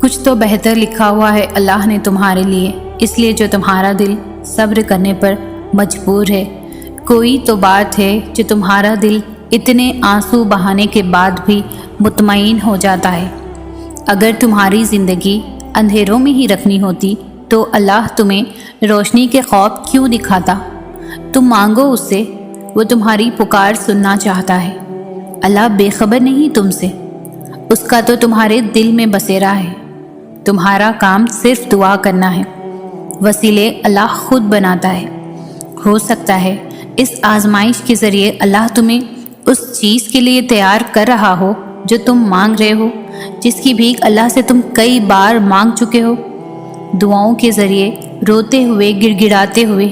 کچھ تو بہتر لکھا ہوا ہے اللہ نے تمہارے لیے، اس لیے جو تمہارا دل صبر کرنے پر مجبور ہے۔ کوئی تو بات ہے جو تمہارا دل اتنے آنسو بہانے کے بعد بھی مطمئن ہو جاتا ہے۔ اگر تمہاری زندگی اندھیروں میں ہی رکھنی ہوتی تو اللہ تمہیں روشنی کے خواب کیوں دکھاتا؟ تم مانگو اس سے، وہ تمہاری پکار سننا چاہتا ہے۔ اللہ بے خبر نہیں تم سے، اس کا تو تمہارے دل میں بسیرا ہے۔ تمہارا کام صرف دعا کرنا ہے، وسیلے اللہ خود بناتا ہے۔ ہو سکتا ہے اس آزمائش کے ذریعے اللہ تمہیں اس چیز کے لیے تیار کر رہا ہو جو تم مانگ رہے ہو، جس کی بھیک اللہ سے تم کئی بار مانگ چکے ہو۔ دعاؤں کے ذریعے روتے ہوئے، گڑ گڑاتے ہوئے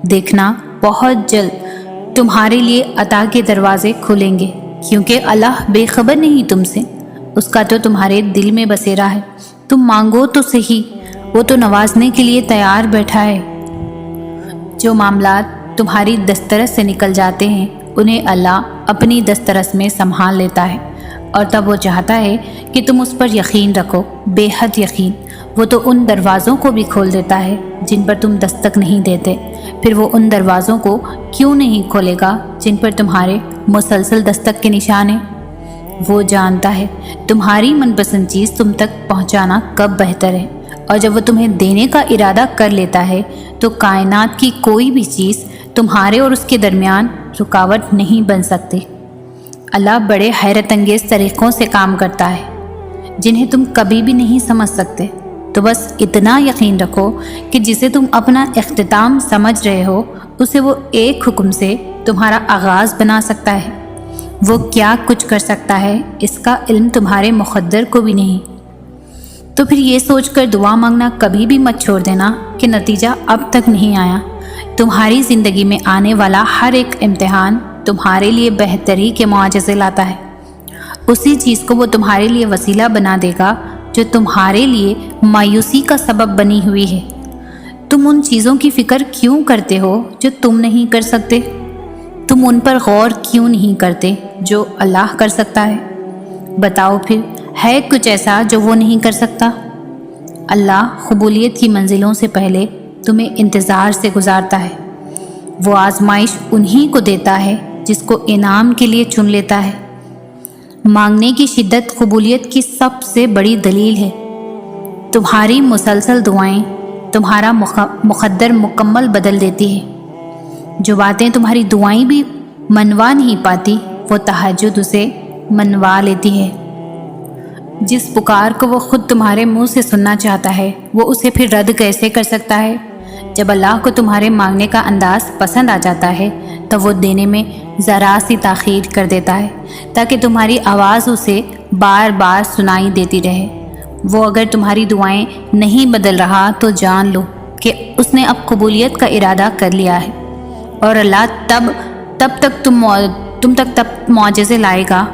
دیکھنا، بہت جلد تمہارے لیے عطا کے دروازے کھلیں گے، کیونکہ اللہ بے خبر نہیں تم سے، اس کا تو تمہارے دل میں بسیرا ہے۔ تم مانگو تو صحیح، وہ تو نوازنے کے لیے تیار بیٹھا ہے۔ جو معاملات تمہاری دسترس سے نکل جاتے ہیں انہیں اللہ اپنی دسترس میں سنبھال لیتا ہے، اور تب وہ چاہتا ہے کہ تم اس پر یقین رکھو، بے حد یقین۔ وہ تو ان دروازوں کو بھی کھول دیتا ہے جن پر تم دستک نہیں دیتے، پھر وہ ان دروازوں کو کیوں نہیں کھولے گا جن پر تمہارے مسلسل دستک کے نشان ہیں۔ وہ جانتا ہے تمہاری من پسند چیز تم تک پہنچانا کب بہتر ہے، اور جب وہ تمہیں دینے کا ارادہ کر لیتا ہے تو کائنات کی کوئی بھی چیز تمہارے اور اس کے درمیان رکاوٹ نہیں بن سکتی۔ اللہ بڑے حیرت انگیز طریقوں سے کام کرتا ہے جنہیں تم کبھی بھی نہیں سمجھ سکتے۔ تو بس اتنا یقین رکھو کہ جسے تم اپنا اختتام سمجھ رہے ہو اسے وہ ایک حکم سے تمہارا آغاز بنا سکتا ہے۔ وہ کیا کچھ کر سکتا ہے اس کا علم تمہارے مقدر کو بھی نہیں۔ تو پھر یہ سوچ کر دعا مانگنا کبھی بھی مت چھوڑ دینا کہ نتیجہ اب تک نہیں آیا۔ تمہاری زندگی میں آنے والا ہر ایک امتحان تمہارے لیے بہتری کے معجزے لاتا ہے۔ اسی چیز کو وہ تمہارے لیے وسیلہ بنا دے گا جو تمہارے لیے مایوسی کا سبب بنی ہوئی ہے۔ تم ان چیزوں کی فکر کیوں کرتے ہو جو تم نہیں کر سکتے؟ تم ان پر غور کیوں نہیں کرتے جو اللہ کر سکتا ہے؟ بتاؤ پھر، ہے کچھ ایسا جو وہ نہیں کر سکتا؟ اللہ قبولیت کی منزلوں سے پہلے تمہیں انتظار سے گزارتا ہے۔ وہ آزمائش انہی کو دیتا ہے جس کو انعام کے لیے چن لیتا ہے۔ مانگنے کی شدت قبولیت کی سب سے بڑی دلیل ہے۔ تمہاری مسلسل دعائیں تمہارا مقدر مکمل بدل دیتی ہے۔ جو باتیں تمہاری دعائیں بھی منوا نہیں پاتی وہ تہجد اسے منوا لیتی ہے۔ جس پکار کو وہ خود تمہارے منہ سے سننا چاہتا ہے وہ اسے پھر رد کیسے کر سکتا ہے؟ جب اللہ کو تمہارے مانگنے کا انداز پسند آ جاتا ہے تو وہ دینے میں ذرا سی تاخیر کر دیتا ہے تاکہ تمہاری آواز اسے بار بار سنائی دیتی رہے۔ وہ اگر تمہاری دعائیں نہیں بدل رہا تو جان لو کہ اس نے اب قبولیت کا ارادہ کر لیا ہے، اور اللہ تب تک تم تک معجزے لائے گا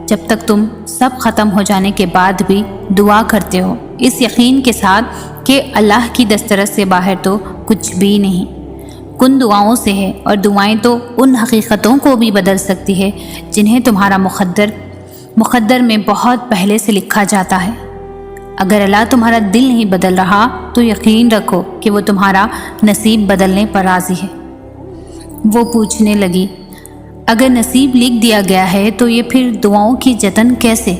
جب تک تم سب ختم ہو جانے کے بعد بھی دعا کرتے ہو، اس یقین کے ساتھ کہ اللہ کی دسترس سے باہر تو کچھ بھی نہیں۔ کن دعاؤں سے ہے، اور دعائیں تو ان حقیقتوں کو بھی بدل سکتی ہے جنہیں تمہارا مقدر میں بہت پہلے سے لکھا جاتا ہے۔ اگر اللہ تمہارا دل نہیں بدل رہا تو یقین رکھو کہ وہ تمہارا نصیب بدلنے پر راضی ہے۔ وہ پوچھنے لگی، اگر نصیب لکھ دیا گیا ہے تو یہ پھر دعاؤں کی جتن کیسے؟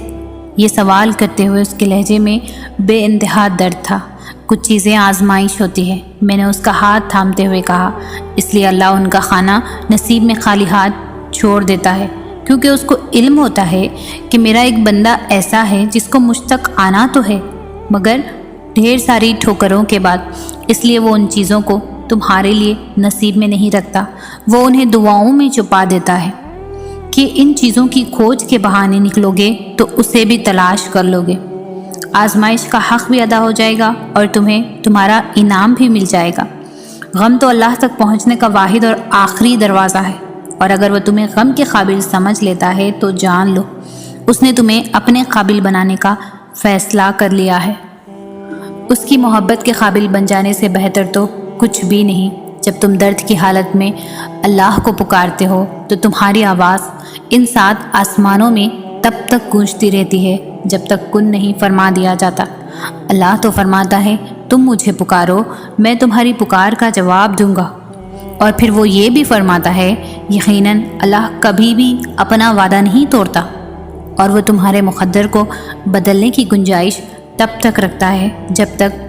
یہ سوال کرتے ہوئے اس کے لہجے میں بے انتہا درد تھا۔ کچھ چیزیں آزمائش ہوتی ہے، میں نے اس کا ہاتھ تھامتے ہوئے کہا، اس لیے اللہ ان کا خانہ نصیب میں خالی ہاتھ چھوڑ دیتا ہے، کیونکہ اس کو علم ہوتا ہے کہ میرا ایک بندہ ایسا ہے جس کو مجھ تک آنا تو ہے مگر ڈھیر ساری ٹھوکروں کے بعد، اس لیے وہ ان چیزوں کو تمہارے لیے نصیب میں نہیں رکھتا، وہ انہیں دعاؤں میں چھپا دیتا ہے کہ ان چیزوں کی کھوج کے بہانے نکلو گے تو اسے بھی تلاش کر لو گے۔ آزمائش کا حق بھی ادا ہو جائے گا اور تمہیں تمہارا انعام بھی مل جائے گا۔ غم تو اللہ تک پہنچنے کا واحد اور آخری دروازہ ہے، اور اگر وہ تمہیں غم کے قابل سمجھ لیتا ہے تو جان لو اس نے تمہیں اپنے قابل بنانے کا فیصلہ کر لیا ہے۔ اس کی محبت کے قابل بن جانے سے بہتر تو کچھ بھی نہیں۔ جب تم درد کی حالت میں اللہ کو پکارتے ہو تو تمہاری آواز ان 7 آسمانوں میں تب تک گونجتی رہتی ہے جب تک کن نہیں فرما دیا جاتا۔ اللہ تو فرماتا ہے تم مجھے پکارو، میں تمہاری پکار کا جواب دوں گا۔ اور پھر وہ یہ بھی فرماتا ہے یقیناً اللہ کبھی بھی اپنا وعدہ نہیں توڑتا، اور وہ تمہارے مقدر کو بدلنے کی گنجائش تب تک رکھتا ہے جب تک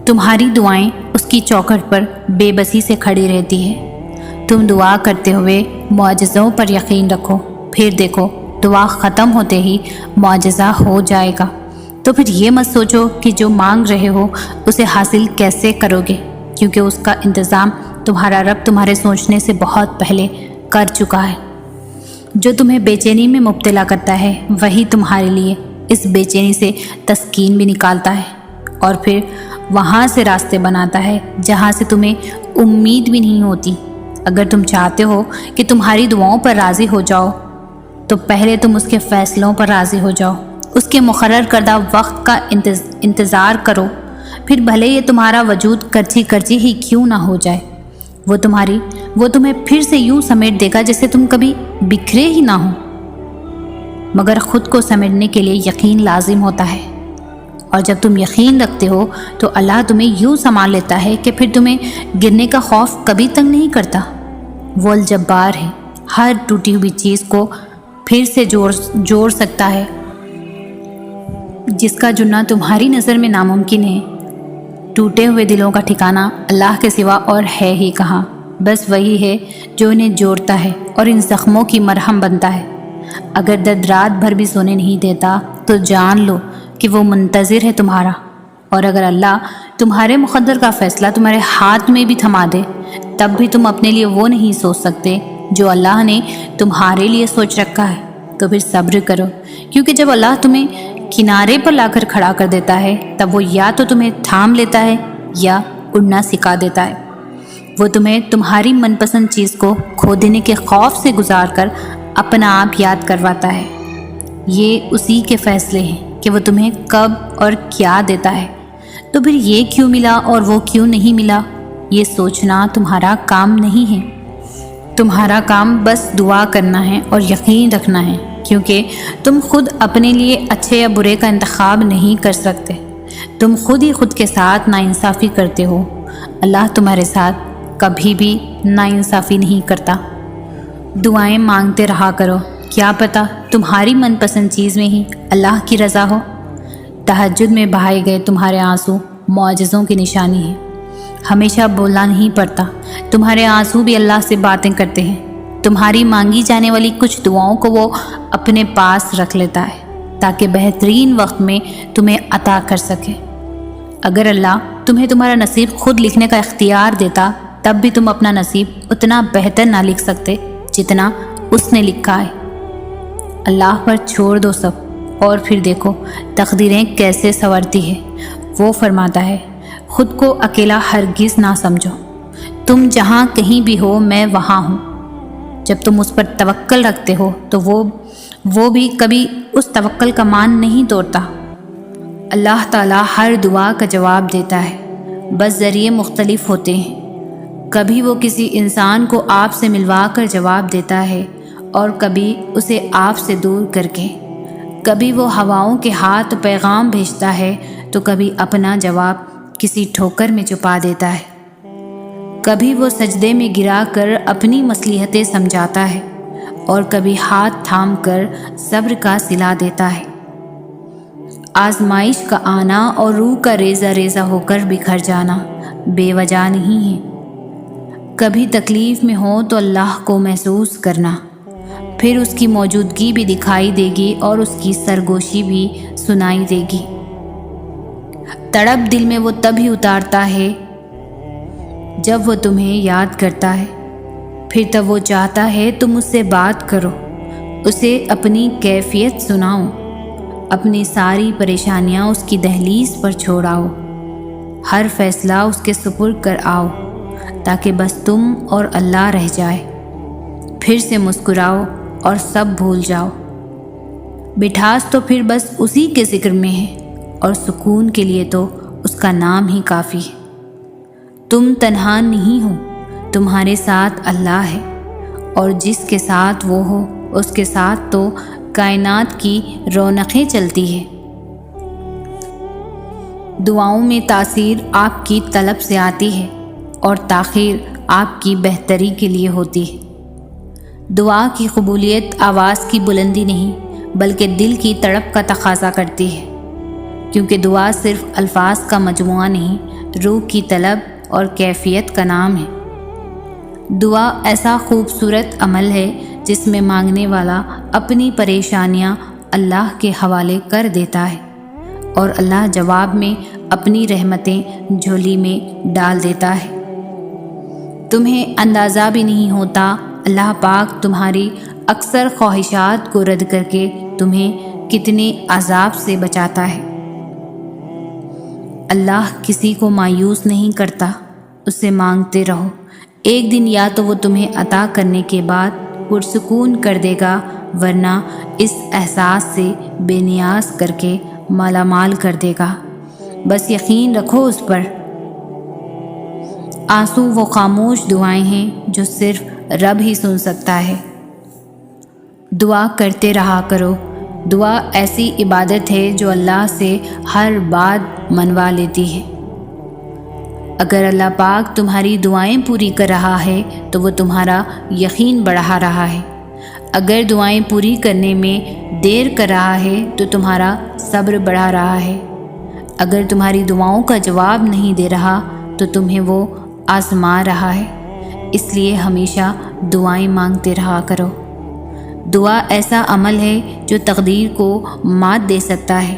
تمہاری دعائیں اس کی چوکھٹ پر بے بسی سے کھڑی رہتی ہے۔ تم دعا کرتے ہوئے معجزوں پر یقین رکھو، پھر دیکھو دعا ختم ہوتے ہی معجزہ ہو جائے گا۔ تو پھر یہ مت سوچو کہ جو مانگ رہے ہو اسے حاصل کیسے کرو گے، کیونکہ اس کا انتظام تمہارا رب تمہارے سوچنے سے بہت پہلے کر چکا ہے۔ جو تمہیں بے چینی میں مبتلا کرتا ہے وہی تمہارے لیے اس بے چینی سے تسکین بھی نکالتا ہے، اور پھر وہاں سے راستے بناتا ہے جہاں سے تمہیں امید بھی نہیں ہوتی۔ اگر تم چاہتے ہو کہ تمہاری دعاؤں پر راضی ہو جاؤ تو پہلے تم اس کے فیصلوں پر راضی ہو جاؤ، اس کے مقرر کردہ وقت کا انتظار کرو، پھر بھلے یہ تمہارا وجود کرچی کرچی ہی کیوں نہ ہو جائے، وہ تمہیں پھر سے یوں سمیٹ دے گا جیسے تم کبھی بکھرے ہی نہ ہو۔ مگر خود کو سمیٹنے کے لیے یقین لازم ہوتا ہے، اور جب تم یقین رکھتے ہو تو اللہ تمہیں یوں سنبھال لیتا ہے کہ پھر تمہیں گرنے کا خوف کبھی تنگ نہیں کرتا۔ وہ الجبار ہے، ہر ٹوٹی ہوئی چیز کو پھر سے جوڑ سکتا ہے، جس کا جڑنا تمہاری نظر میں ناممکن ہے۔ ٹوٹے ہوئے دلوں کا ٹھکانہ اللہ کے سوا اور ہے ہی کہاں، بس وہی ہے جو انہیں جوڑتا ہے اور ان زخموں کی مرہم بنتا ہے۔ اگر درد رات بھر بھی سونے نہیں دیتا تو جان لو کہ وہ منتظر ہے تمہارا، اور اگر اللہ تمہارے مقدر کا فیصلہ تمہارے ہاتھ میں بھی تھما دے تب بھی تم اپنے لیے وہ نہیں سوچ سکتے جو اللہ نے تمہارے لیے سوچ رکھا ہے۔ تو پھر صبر کرو، کیونکہ جب اللہ تمہیں کنارے پر لا کر کھڑا کر دیتا ہے تب وہ یا تو تمہیں تھام لیتا ہے یا اڑنا سکھا دیتا ہے۔ وہ تمہیں تمہاری من پسند چیز کو کھو دینے کے خوف سے گزار کر اپنا آپ یاد کرواتا ہے۔ یہ اسی کے فیصلے ہیں کہ وہ تمہیں کب اور کیا دیتا ہے۔ تو پھر یہ کیوں ملا اور وہ کیوں نہیں ملا، یہ سوچنا تمہارا کام نہیں ہے۔ تمہارا کام بس دعا کرنا ہے اور یقین رکھنا ہے، کیونکہ تم خود اپنے لیے اچھے یا برے کا انتخاب نہیں کر سکتے۔ تم خود ہی خود کے ساتھ ناانصافی کرتے ہو، اللہ تمہارے ساتھ کبھی بھی ناانصافی نہیں کرتا۔ دعائیں مانگتے رہا کرو، کیا پتہ تمہاری من پسند چیز میں ہی اللہ کی رضا ہو۔ تہجد میں بہائے گئے تمہارے آنسو معجزوں کی نشانی ہے۔ ہمیشہ بولنا نہیں پڑتا، تمہارے آنسو بھی اللہ سے باتیں کرتے ہیں۔ تمہاری مانگی جانے والی کچھ دعاؤں کو وہ اپنے پاس رکھ لیتا ہے تاکہ بہترین وقت میں تمہیں عطا کر سکے۔ اگر اللہ تمہیں تمہارا نصیب خود لکھنے کا اختیار دیتا تب بھی تم اپنا نصیب اتنا بہتر نہ لکھ سکتے جتنا اس نے لکھا ہے۔ اللہ پر چھوڑ دو سب اور پھر دیکھو تقدیریں کیسے سنورتی ہے۔ وہ فرماتا ہے خود کو اکیلا ہرگز نہ سمجھو، تم جہاں کہیں بھی ہو میں وہاں ہوں۔ جب تم اس پر توکل رکھتے ہو تو وہ بھی کبھی اس توکل کا مان نہیں توڑتا۔ اللہ تعالیٰ ہر دعا کا جواب دیتا ہے، بس ذریعے مختلف ہوتے ہیں۔ کبھی وہ کسی انسان کو آپ سے ملوا کر جواب دیتا ہے اور کبھی اسے آپ سے دور کر کے، کبھی وہ ہواؤں کے ہاتھ پیغام بھیجتا ہے تو کبھی اپنا جواب کسی ٹھوکر میں چھپا دیتا ہے، کبھی وہ سجدے میں گرا کر اپنی مصلحتیں سمجھاتا ہے اور کبھی ہاتھ تھام کر صبر کا صلہ دیتا ہے۔ آزمائش کا آنا اور روح کا ریزہ ریزہ ہو کر بکھر جانا بے وجہ نہیں ہے۔ کبھی تکلیف میں ہو تو اللہ کو محسوس کرنا، پھر اس کی موجودگی بھی دکھائی دے گی اور اس کی سرگوشی بھی سنائی دے گی۔ تڑپ دل میں وہ تب ہی اتارتا ہے جب وہ تمہیں یاد کرتا ہے، پھر تب وہ چاہتا ہے تم اس سے بات کرو، اسے اپنی کیفیت سناؤ، اپنی ساری پریشانیاں اس کی دہلیز پر چھوڑاؤ، ہر فیصلہ اس کے سپرد کر آؤ تاکہ بس تم اور اللہ رہ جائے۔ پھر سے مسکراؤ اور سب بھول جاؤ۔ مٹھاس تو پھر بس اسی کے ذکر میں ہے، اور سکون کے لیے تو اس کا نام ہی کافی ہے۔ تم تنہا نہیں ہو، تمہارے ساتھ اللہ ہے، اور جس کے ساتھ وہ ہو اس کے ساتھ تو کائنات کی رونقیں چلتی ہیں۔ دعاؤں میں تاثیر آپ کی طلب سے آتی ہے، اور تاخیر آپ کی بہتری کے لیے ہوتی ہے۔ دعا کی قبولیت آواز کی بلندی نہیں بلکہ دل کی تڑپ کا تقاضا کرتی ہے، کیونکہ دعا صرف الفاظ کا مجموعہ نہیں، روح کی طلب اور کیفیت کا نام ہے۔ دعا ایسا خوبصورت عمل ہے جس میں مانگنے والا اپنی پریشانیاں اللہ کے حوالے کر دیتا ہے، اور اللہ جواب میں اپنی رحمتیں جھولی میں ڈال دیتا ہے۔ تمہیں اندازہ بھی نہیں ہوتا اللہ پاک تمہاری اکثر خواہشات کو رد کر کے تمہیں کتنے عذاب سے بچاتا ہے۔ اللہ کسی کو مایوس نہیں کرتا، اسے مانگتے رہو، ایک دن یا تو وہ تمہیں عطا کرنے کے بعد پرسکون کر دے گا، ورنہ اس احساس سے بے نیاز کر کے مالا مال کر دے گا۔ بس یقین رکھو اس پر۔ آنسو وہ خاموش دعائیں ہیں جو صرف رب ہی سن سکتا ہے۔ دعا کرتے رہا کرو۔ دعا ایسی عبادت ہے جو اللہ سے ہر بات منوا لیتی ہے۔ اگر اللہ پاک تمہاری دعائیں پوری کر رہا ہے تو وہ تمہارا یقین بڑھا رہا ہے۔ اگر دعائیں پوری کرنے میں دیر کر رہا ہے تو تمہارا صبر بڑھا رہا ہے۔ اگر تمہاری دعاؤں کا جواب نہیں دے رہا تو تمہیں وہ آزما رہا ہے۔ اس لیے ہمیشہ دعائیں مانگتے رہا کرو۔ دعا ایسا عمل ہے جو تقدیر کو مات دے سکتا ہے۔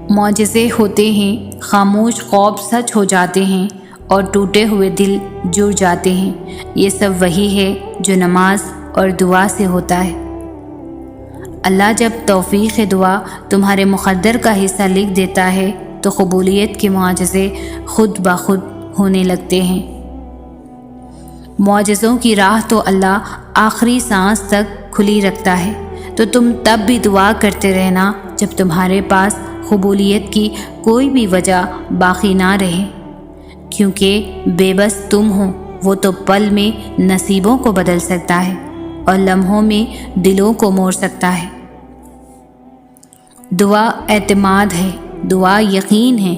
معجزے ہوتے ہیں، خاموش خواب سچ ہو جاتے ہیں، اور ٹوٹے ہوئے دل جڑ جاتے ہیں۔ یہ سب وہی ہے جو نماز اور دعا سے ہوتا ہے۔ اللہ جب توفیق دعا تمہارے مقدر کا حصہ لکھ دیتا ہے تو قبولیت کے معجزے خود بخود ہونے لگتے ہیں۔ معجزوں کی راہ تو اللہ آخری سانس تک کھلی رکھتا ہے، تو تم تب بھی دعا کرتے رہنا جب تمہارے پاس قبولیت کی کوئی بھی وجہ باقی نہ رہے، کیونکہ بے بس تم ہو، وہ تو پل میں نصیبوں کو بدل سکتا ہے اور لمحوں میں دلوں کو موڑ سکتا ہے۔ دعا اعتماد ہے، دعا یقین ہے،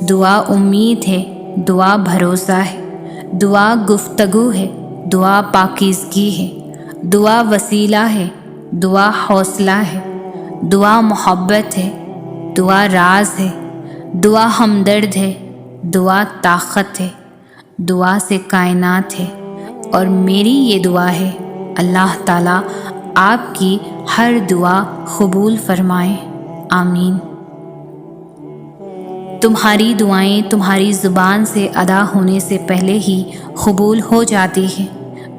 دعا امید ہے، دعا بھروسہ ہے، دعا گفتگو ہے، دعا پاکیزگی ہے، دعا وسیلہ ہے، دعا حوصلہ ہے، دعا محبت ہے، دعا راز ہے، دعا ہمدرد ہے، دعا طاقت ہے، دعا سے کائنات ہے، اور میری یہ دعا ہے اللہ تعالیٰ آپ کی ہر دعا قبول فرمائے، آمین۔ تمہاری دعائیں تمہاری زبان سے ادا ہونے سے پہلے ہی قبول ہو جاتی ہیں،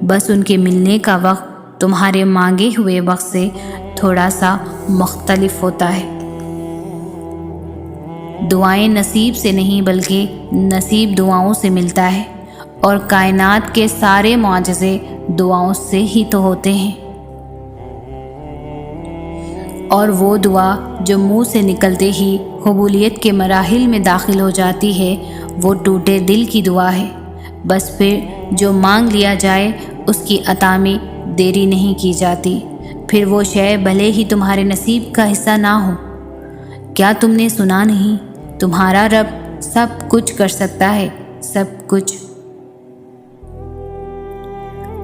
بس ان کے ملنے کا وقت تمہارے مانگے ہوئے وقت سے تھوڑا سا مختلف ہوتا ہے۔ دعائیں نصیب سے نہیں بلکہ نصیب دعاؤں سے ملتا ہے، اور کائنات کے سارے معجزے دعاؤں سے ہی تو ہوتے ہیں۔ اور وہ دعا جو منہ سے نکلتے ہی قبولیت کے مراحل میں داخل ہو جاتی ہے وہ ٹوٹے دل کی دعا ہے۔ بس پھر جو مانگ لیا جائے اس کی عطا میں دیری نہیں کی جاتی، پھر وہ شے بھلے ہی تمہارے نصیب کا حصہ نہ ہو۔ کیا تم نے سنا نہیں؟ تمہارا رب سب کچھ کر سکتا ہے، سب کچھ۔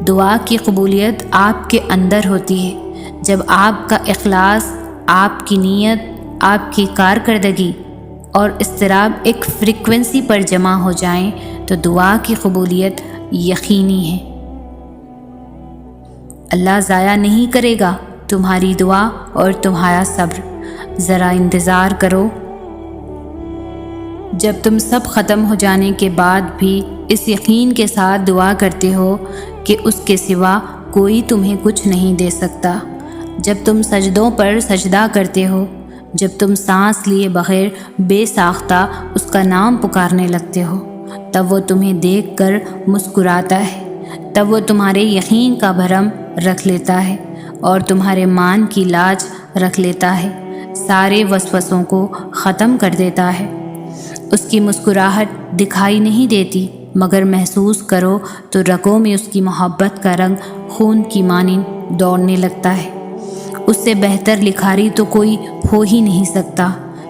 دعا کی قبولیت آپ کے اندر ہوتی ہے۔ جب آپ کا اخلاص، آپ کی نیت، آپ کی کارکردگی اور اضطراب ایک فریکوینسی پر جمع ہو جائیں تو دعا کی قبولیت یقینی ہے۔ اللہ ضائع نہیں کرے گا تمہاری دعا اور تمہارا صبر۔ ذرا انتظار کرو۔ جب تم سب ختم ہو جانے کے بعد بھی اس یقین کے ساتھ دعا کرتے ہو کہ اس کے سوا کوئی تمہیں کچھ نہیں دے سکتا، جب تم سجدوں پر سجدہ کرتے ہو، جب تم سانس لیے بغیر بے ساختہ اس کا نام پکارنے لگتے ہو، تب وہ تمہیں دیکھ کر مسکراتا ہے، تب وہ تمہارے یقین کا بھرم رکھ لیتا ہے اور تمہارے مان کی لاج رکھ لیتا ہے، سارے وسوسوں کو ختم کر دیتا ہے۔ اس کی مسکراہٹ دکھائی نہیں دیتی، مگر محسوس کرو تو رگوں میں اس کی محبت کا رنگ خون کی مانند دوڑنے لگتا ہے۔ اس سے بہتر لکھاری تو کوئی ہو ہی نہیں سکتا،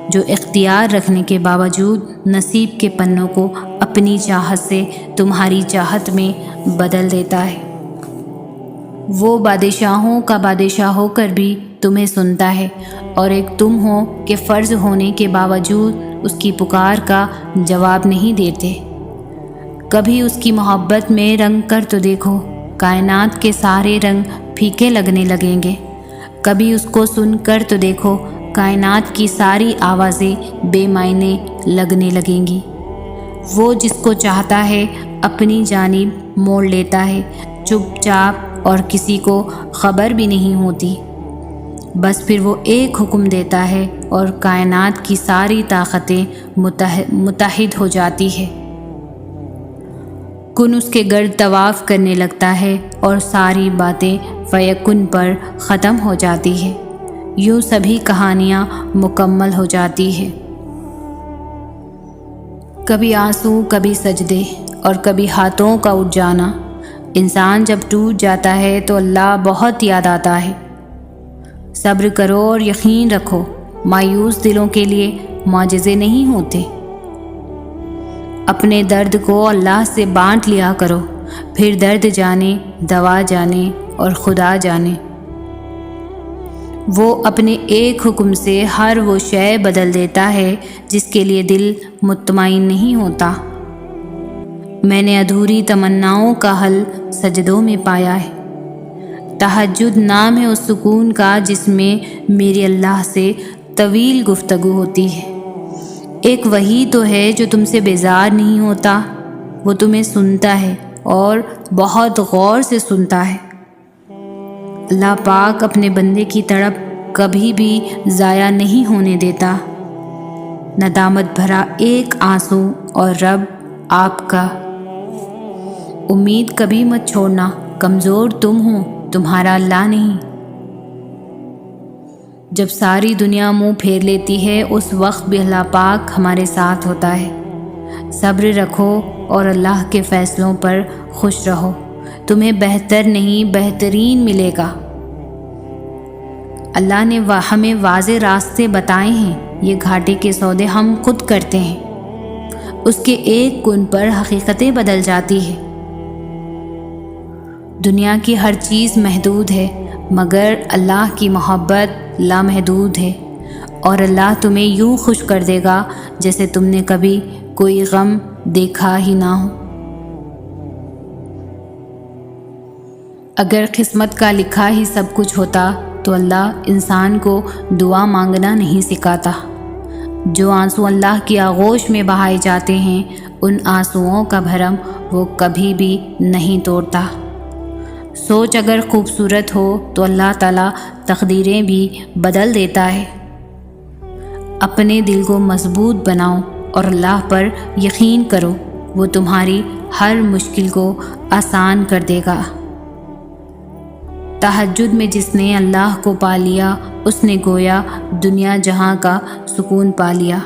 جو اختیار رکھنے کے باوجود نصیب کے پنوں کو اپنی چاہت سے تمہاری چاہت میں بدل دیتا ہے۔ وہ بادشاہوں کا بادشاہ ہو کر بھی تمہیں سنتا ہے، اور ایک تم ہو کہ فرض ہونے کے باوجود اس کی پکار کا جواب نہیں دیتے۔ کبھی اس کی محبت میں رنگ کر تو دیکھو، کائنات کے سارے رنگ پھیکے لگنے لگیں گے۔ کبھی اس کو سن کر تو دیکھو، کائنات کی ساری آوازیں بے معنی لگنے لگیں گی۔ وہ جس کو چاہتا ہے اپنی جانب موڑ لیتا ہے، چپ چاپ، اور کسی کو خبر بھی نہیں ہوتی۔ بس پھر وہ ایک حکم دیتا ہے اور کائنات کی ساری طاقتیں متحد ہو جاتی ہے۔ کن اس کے گرد طواف کرنے لگتا ہے اور ساری باتیں فیکن پر ختم ہو جاتی ہے۔ یوں سبھی کہانیاں مکمل ہو جاتی ہے۔ کبھی آنسو، کبھی سجدے، اور کبھی ہاتھوں کا اٹھ جانا۔ انسان جب ٹوٹ جاتا ہے تو اللہ بہت یاد آتا ہے۔ صبر کرو اور یقین رکھو، مایوس دلوں کے لیے معجزے نہیں ہوتے۔ اپنے درد کو اللہ سے بانٹ لیا کرو، پھر درد جانے، دوا جانے اور خدا جانے۔ وہ اپنے ایک حکم سے ہر وہ شے بدل دیتا ہے جس کے لیے دل مطمئن نہیں ہوتا۔ میں نے ادھوری تمناؤں کا حل سجدوں میں پایا ہے۔ تہجد نام ہے اس سکون کا جس میں میری اللہ سے طویل گفتگو ہوتی ہے۔ ایک وہی تو ہے جو تم سے بیزار نہیں ہوتا، وہ تمہیں سنتا ہے اور بہت غور سے سنتا ہے۔ اللہ پاک اپنے بندے کی تڑپ کبھی بھی ضائع نہیں ہونے دیتا۔ ندامت بھرا ایک آنسو اور رب آپ کا۔ امید کبھی مت چھوڑنا، کمزور تم ہو، تمہارا اللہ نہیں۔ جب ساری دنیا منہ پھیر لیتی ہے اس وقت بھی اللہ پاک ہمارے ساتھ ہوتا ہے۔ صبر رکھو اور اللہ کے فیصلوں پر خوش رہو، تمہیں بہتر نہیں بہترین ملے گا۔ اللہ نے ہمیں واضح راستے بتائے ہیں، یہ گھاٹے کے سودے ہم خود کرتے ہیں۔ اس کے ایک کن پر حقیقتیں بدل جاتی ہے۔ دنیا کی ہر چیز محدود ہے، مگر اللہ کی محبت لامحدود ہے، اور اللہ تمہیں یوں خوش کر دے گا جیسے تم نے کبھی کوئی غم دیکھا ہی نہ ہو۔ اگر قسمت کا لکھا ہی سب کچھ ہوتا تو اللہ انسان کو دعا مانگنا نہیں سکھاتا۔ جو آنسو اللہ کی آغوش میں بہائے جاتے ہیں، ان آنسوؤں کا بھرم وہ کبھی بھی نہیں توڑتا۔ سوچ اگر خوبصورت ہو تو اللہ تعالیٰ تقدیریں بھی بدل دیتا ہے۔ اپنے دل کو مضبوط بناؤ اور اللہ پر یقین کرو، وہ تمہاری ہر مشکل کو آسان کر دے گا۔ تہجد میں جس نے اللہ کو پا لیا، اس نے گویا دنیا جہاں کا سکون پا لیا۔